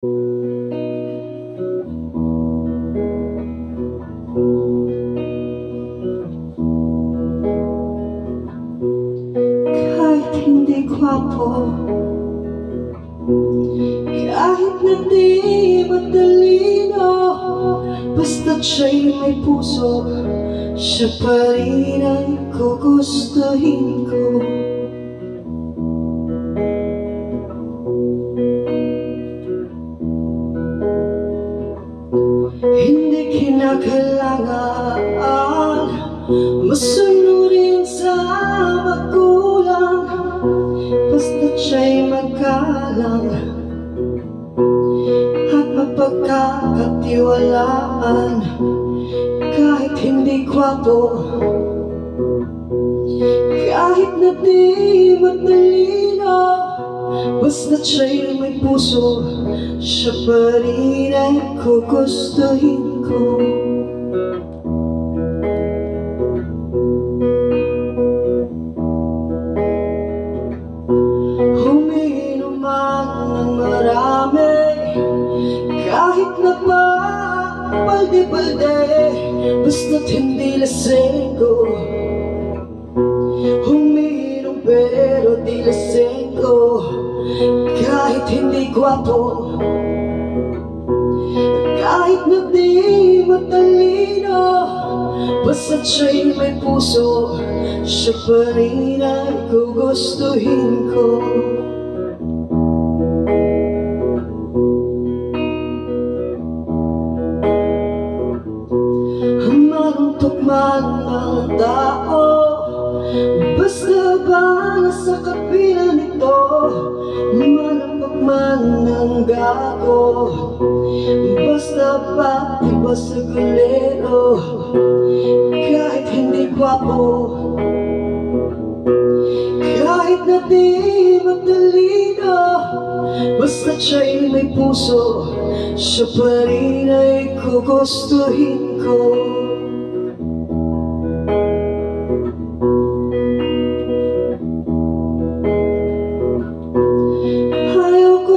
Kahit hindi gwapo, kahit na di matalino, basta't siya'y may puso, siya pa rin ang gugustuhin ko. Hindi kinakailangan masunurin sa magulang, basta't siya'y magalang at mapagkakatiwalaan. Kahit hindi gwapo, kahit na di matalino, basta't siya'y may puso, siya pa rin ang gugustuhin ko. Umiinom man ng marami, kahit na pa balde-balde, basta't hindi lasenggo. Umiinom pero di lasenggo, kahit hindi gwapo, kahit na di matalino, basta't siya'y may puso, siya pa rin ang gugustuhin ko. Maruntok man ang tao, basta ba nasa kapila nito, malapak man ang gago, basta pa iba sa gulero. Kahit hindi gwapo, kahit na di matalino, basta't siya'y may puso, siya pa rin ay gugustuhin ko.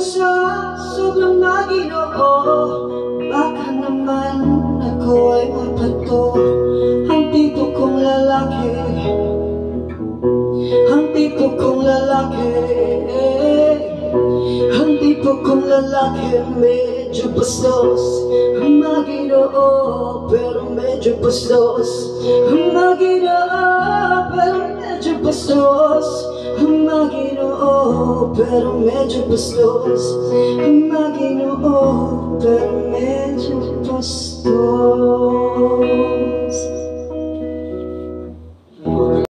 Sa sobrang maginoo, baka naman ako ay mapato. Ang tipo kong lalaki, ang tipo kong lalaki, ang tipo kong lalaki, medyo bastos. Ang maginoo pero medyo bastos. Ang maginoo pero medyo bastos. Ang maginoo pero medyo bastos. Ang maginoo pero medyo bastos.